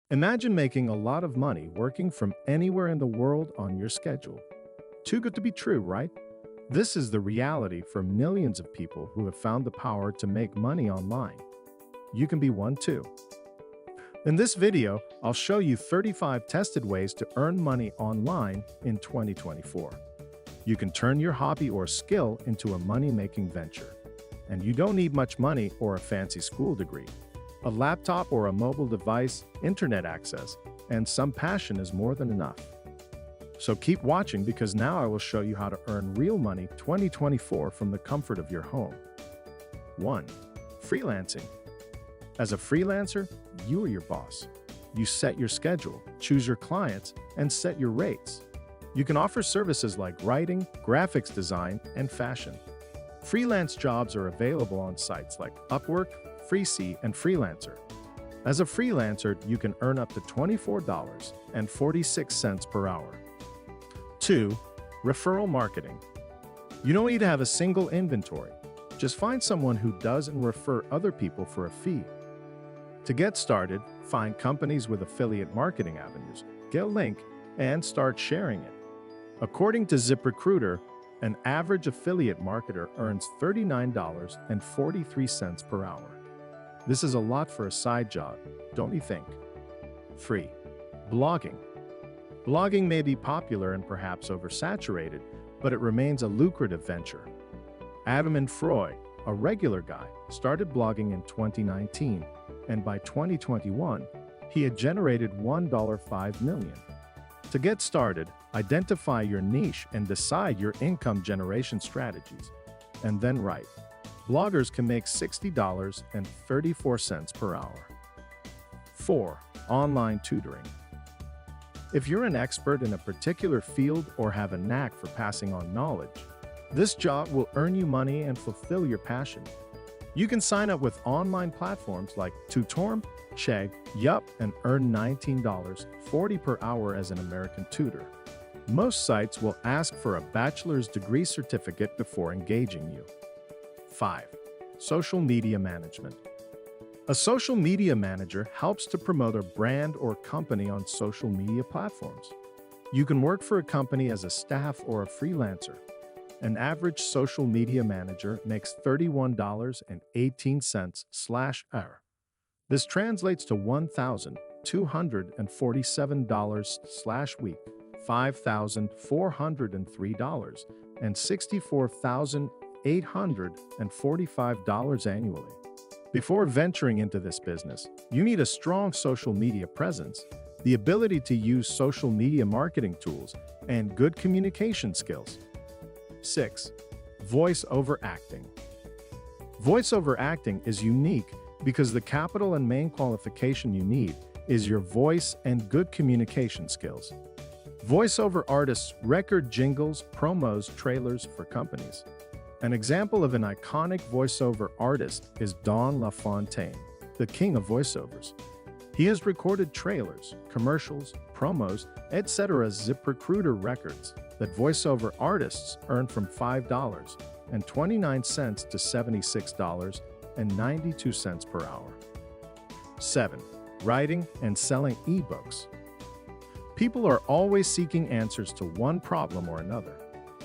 Imagine making a lot of money working from anywhere in the world on your schedule. Too good to be true, right? This is the reality for millions of people who have found the power to make money online. You can be one too. In this video, I'll show you 35 tested ways to earn money online in 2024. You can turn your hobby or skill into a money-making venture. And you don't need much money or a fancy school degree. A laptop or a mobile device, internet access, and some passion is more than enough. So keep watching because now I will show you how to earn real money 2024 from the comfort of your home. 1. Freelancing. As a freelancer, you are your boss. You set your schedule, choose your clients, and set your rates. You can offer services like writing, graphics design, and fashion. Freelance jobs are available on sites like Upwork, Freesea, and Freelancer. As a freelancer, you can earn up to $24.46 per hour. 2. Referral marketing. You don't need to have a single inventory. Just find someone who does and refer other people for a fee. To get started, find companies with affiliate marketing avenues, get a link, and start sharing it. According to ZipRecruiter, an average affiliate marketer earns $39.43 per hour. This is a lot for a side job, don't you think? 3. Blogging. Blogging may be popular and perhaps oversaturated, but it remains a lucrative venture. Adam and Froy, a regular guy, started blogging in 2019, and by 2021, he had generated $1.5 million. To get started, identify your niche and decide your income generation strategies, and then write. Bloggers can make $60.34 per hour. 4. Online tutoring. If you're an expert in a particular field or have a knack for passing on knowledge, this job will earn you money and fulfill your passion. You can sign up with online platforms like Tutorm, Chegg, Yup, and earn $19.40 per hour as an American tutor. Most sites will ask for a bachelor's degree certificate before engaging you. 5. Social media management. A social media manager helps to promote a brand or company on social media platforms. You can work for a company as a staff or a freelancer. An average social media manager makes $31.18/hour. This translates to $1,247/week, $5,403, and $64,845 annually. Before venturing into this business, you need a strong social media presence, the ability to use social media marketing tools, and good communication skills. 6. Voice-over acting. Voice-over acting is unique because the capital and main qualification you need is your voice and good communication skills. Voice-over artists record jingles, promos, trailers for companies. An example of an iconic voiceover artist is Don LaFontaine, the king of voiceovers. He has recorded trailers, commercials, promos, etc. ZipRecruiter records that voiceover artists earn from $5.29 to $76.92 per hour. 7. Writing and selling ebooks. People are always seeking answers to one problem or another.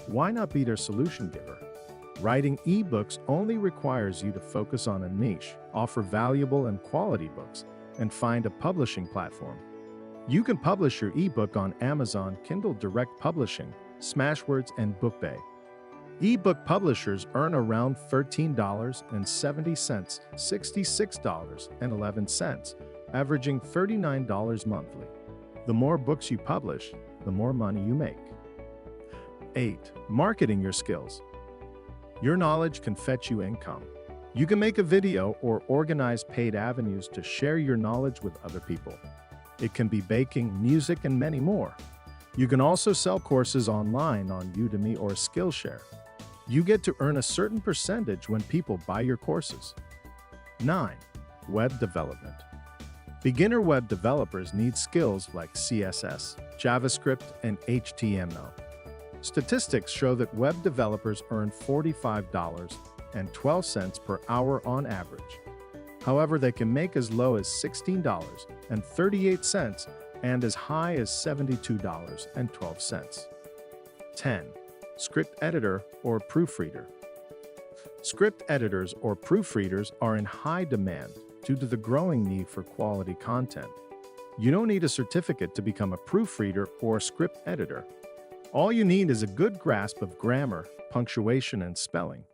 Why not be their solution giver? Writing ebooks only requires you to focus on a niche, offer valuable and quality books, and find a publishing platform. You can publish your ebook on Amazon, Kindle Direct Publishing, Smashwords, and BookBay. Ebook publishers earn around $13.70, $66.11, averaging $39 monthly. The more books you publish, the more money you make. 8. Marketing your skills. Your knowledge can fetch you income. You can make a video or organize paid avenues to share your knowledge with other people. It can be baking, music, and many more. You can also sell courses online on Udemy or Skillshare. You get to earn a certain percentage when people buy your courses. 9. Web development. Beginner web developers need skills like CSS, JavaScript, and HTML. Statistics show that web developers earn $45.12 per hour on average. However, they can make as low as $16.38 and as high as $72.12. 10. Script editor or proofreader. Script editors or proofreaders are in high demand due to the growing need for quality content. You don't need a certificate to become a proofreader or script editor. All you need is a good grasp of grammar, punctuation, and spelling.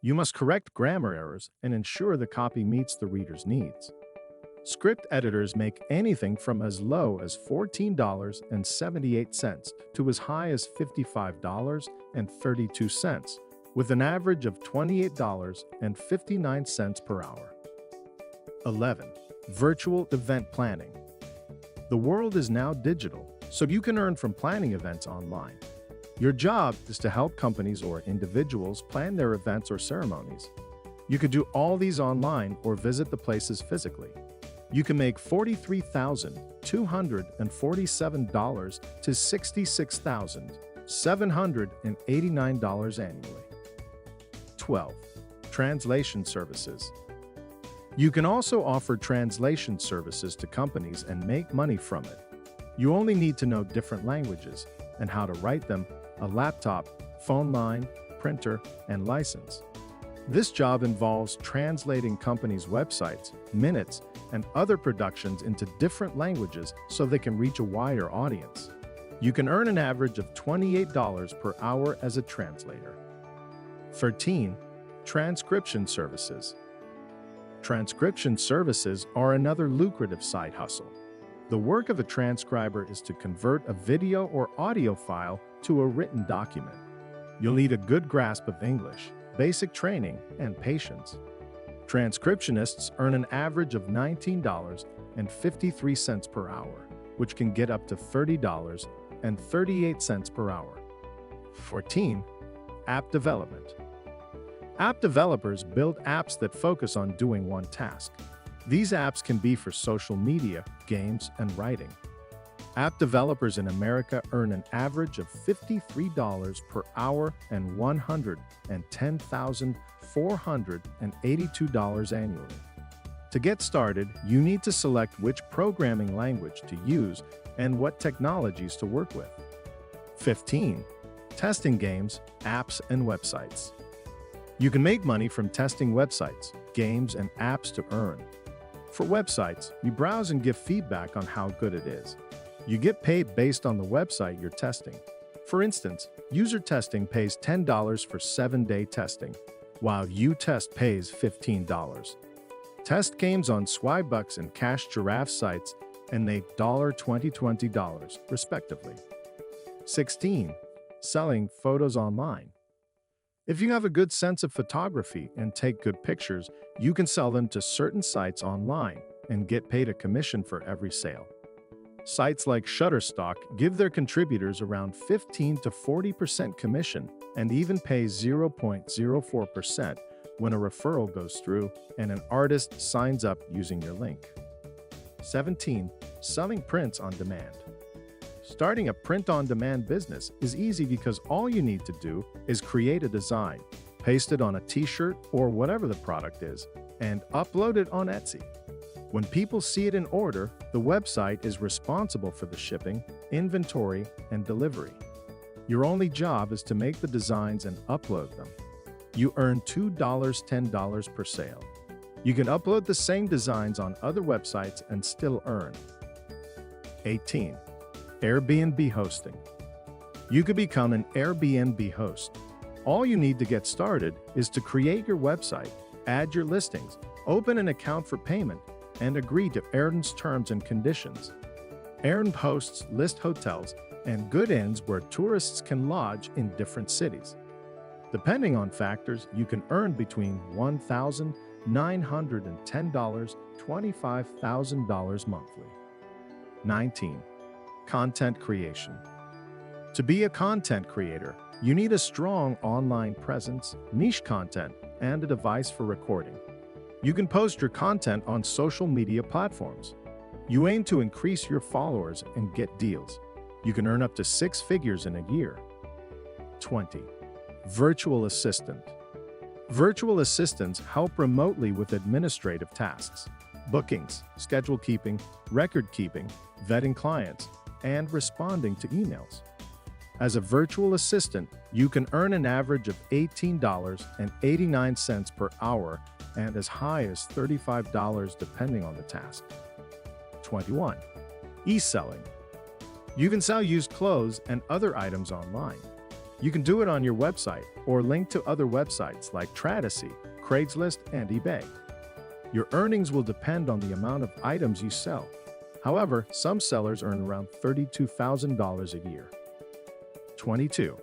You must correct grammar errors and ensure the copy meets the reader's needs. Script editors make anything from as low as $14.78 to as high as $55.32, with an average of $28.59 per hour. 11. Virtual event planning. The world is now digital, so you can earn from planning events online. Your job is to help companies or individuals plan their events or ceremonies. You could do all these online or visit the places physically. You can make $43,247 to $66,789 annually. 12. Translation services. You can also offer translation services to companies and make money from it. You only need to know different languages and how to write them, a laptop, phone line, printer, and license. This job involves translating companies' websites, minutes, and other productions into different languages so they can reach a wider audience. You can earn an average of $28 per hour as a translator. 13. Transcription services. Transcription services are another lucrative side hustle. The work of a transcriber is to convert a video or audio file to a written document. You'll need a good grasp of English, basic training, and patience. Transcriptionists earn an average of $19.53 per hour, which can get up to $30.38 per hour. 14. App development. App developers build apps that focus on doing one task. These apps can be for social media, games, and writing. App developers in America earn an average of $53 per hour and $110,482 annually. To get started, you need to select which programming language to use and what technologies to work with. 15. Testing games, apps, and websites. You can make money from testing websites, games, and apps to earn. For websites, you browse and give feedback on how good it is. You get paid based on the website you're testing. For instance, user testing pays $10 for 7-day testing, while U-Test pays $15. Test games on Swybucks and Cash Giraffe sites and make $20 respectively. 16. Selling photos online. If you have a good sense of photography and take good pictures, you can sell them to certain sites online and get paid a commission for every sale. Sites like Shutterstock give their contributors around 15 to 40% commission and even pay 0.04% when a referral goes through and an artist signs up using your link. 17. Selling prints on demand. Starting a print-on-demand business is easy because all you need to do is create a design, paste it on a t-shirt or whatever the product is, and upload it on Etsy. When people see it in order, the website is responsible for the shipping, inventory, and delivery. Your only job is to make the designs and upload them. You earn $10 per sale. You can upload the same designs on other websites and still earn. 18. Airbnb hosting. You could become an Airbnb host. All you need to get started is to create your website, add your listings, open an account for payment, and agree to Airbnb's terms and conditions. Airbnb hosts list hotels and good inns where tourists can lodge in different cities. Depending on factors, you can earn between $1,910 to $25,000 monthly. 19. Content creation. To be a content creator, you need a strong online presence, niche content, and a device for recording. You can post your content on social media platforms. You aim to increase your followers and get deals. You can earn up to 6 figures in a year. 20. Virtual assistant. Virtual assistants help remotely with administrative tasks, bookings, schedule keeping, record keeping, vetting clients, and responding to emails. As a virtual assistant, you can earn an average of $18.89 per hour and as high as $35 depending on the task. 21. E-selling. You can sell used clothes and other items online. You can do it on your website or link to other websites like Tradisy, Craigslist, and eBay. Your earnings will depend on the amount of items you sell. However, some sellers earn around $32,000 a year. 22.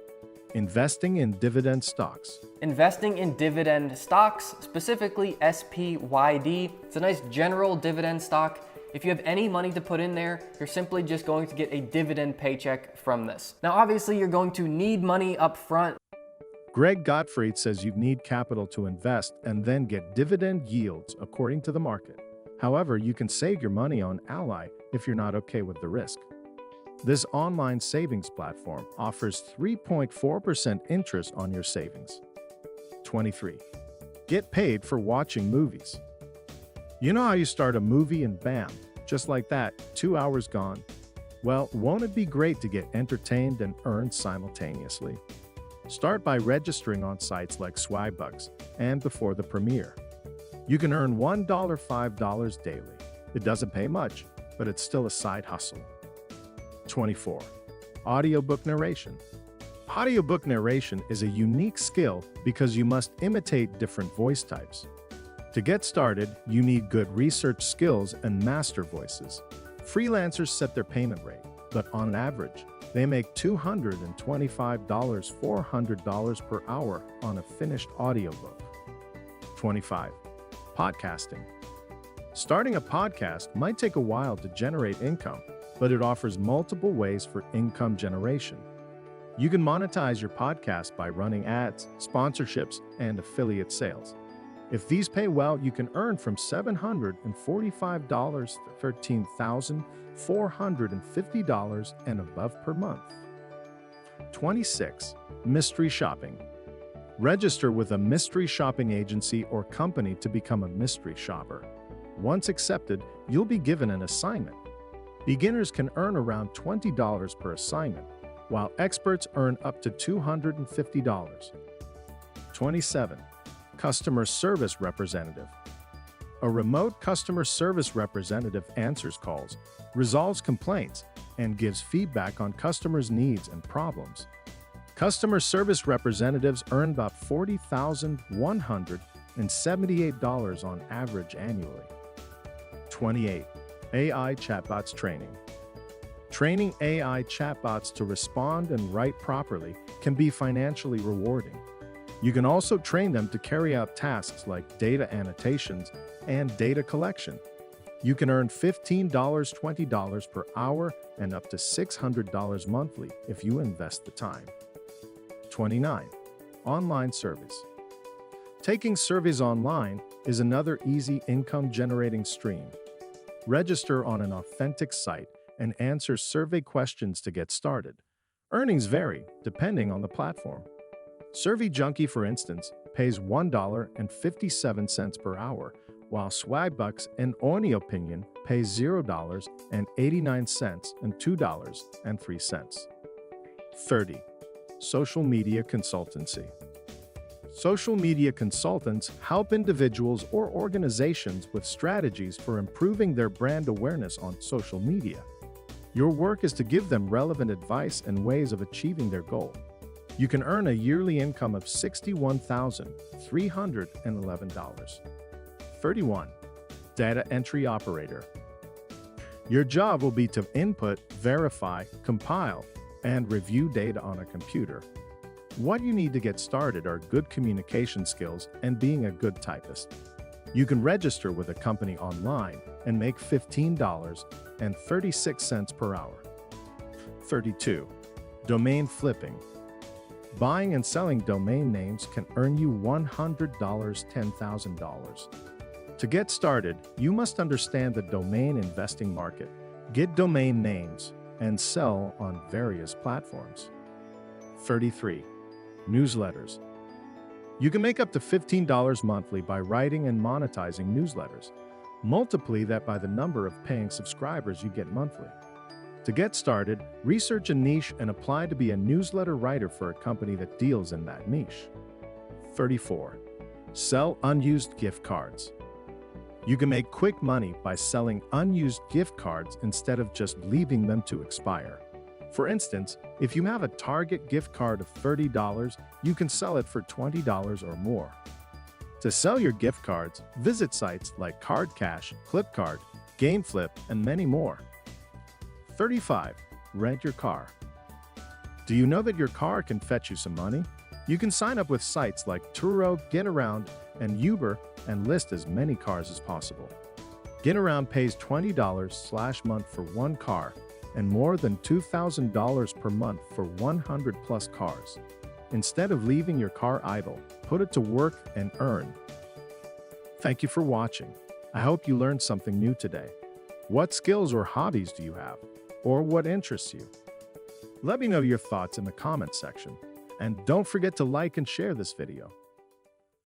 Investing in dividend stocks. Investing in dividend stocks, specifically SPYD, it's a nice general dividend stock. If you have any money to put in there, you're simply just going to get a dividend paycheck from this. Now, obviously, you're going to need money up front. Greg Gottfried says you need capital to invest and then get dividend yields according to the market. However, you can save your money on Ally if you're not okay with the risk. This online savings platform offers 3.4% interest on your savings. 23. Get paid for watching movies. You know how you start a movie and bam, just like that, 2 hours gone? Well, won't it be great to get entertained and earn simultaneously? Start by registering on sites like Swagbucks and before the premiere. You can earn $1, $5 daily. It doesn't pay much, but it's still a side hustle. 24. Audiobook narration. Audiobook narration is a unique skill because you must imitate different voice types. To get started, you need good research skills and master voices. Freelancers set their payment rate, but on average, they make $225, $400 per hour on a finished audiobook. 25. Podcasting. Starting a podcast might take a while to generate income, but it offers multiple ways for income generation. You can monetize your podcast by running ads, sponsorships, and affiliate sales. If these pay well, you can earn from $745 to $13,450 and above per month. 26. Mystery shopping. Register with a mystery shopping agency or company to become a mystery shopper. Once accepted, you'll be given an assignment. Beginners can earn around $20 per assignment, while experts earn up to $250. 27. Customer service representative. A remote customer service representative answers calls, resolves complaints, and gives feedback on customers' needs and problems. Customer service representatives earn about $40,178 on average annually. 28. AI chatbots training. Training AI chatbots to respond and write properly can be financially rewarding. You can also train them to carry out tasks like data annotations and data collection. You can earn $15, $20 per hour and up to $600 monthly if you invest the time. 29. Online service. Taking surveys online is another easy income-generating stream. Register on an authentic site and answer survey questions to get started. Earnings vary depending on the platform. Survey Junkie, for instance, pays $1.57 per hour, while Swagbucks and OnlyOpinion pays $0.89 and $2.03. 30. Social media consultancy. Social media consultants help individuals or organizations with strategies for improving their brand awareness on social media. Your work is to give them relevant advice and ways of achieving their goal. You can earn a yearly income of $61,311. 31. Data entry operator. Your job will be to input, verify, compile, and review data on a computer. What you need to get started are good communication skills and being a good typist. You can register with a company online and make $15.36 per hour. 32. Domain flipping. Buying and selling domain names can earn you $100, $10,000. To get started, you must understand the domain investing market, get domain names, and sell on various platforms. 33. Newsletters. You can make up to $15 monthly by writing and monetizing newsletters. Multiply that by the number of paying subscribers you get monthly. To get started, research a niche and apply to be a newsletter writer for a company that deals in that niche. 34. Sell unused gift cards. You can make quick money by selling unused gift cards instead of just leaving them to expire. For instance, if you have a Target gift card of $30, you can sell it for $20 or more. To sell your gift cards, visit sites like Card Cash, Flipkart, GameFlip, and many more. 35. Rent your car. Do you know that your car can fetch you some money? You can sign up with sites like Turo, GetAround, and Uber and list as many cars as possible. GetAround pays $20/month for one car and more than $2,000 per month for 100 plus cars. Instead of leaving your car idle, put it to work and earn. Thank you for watching. I hope you learned something new today. What skills or hobbies do you have? Or what interests you? Let me know your thoughts in the comments section. And don't forget to like and share this video.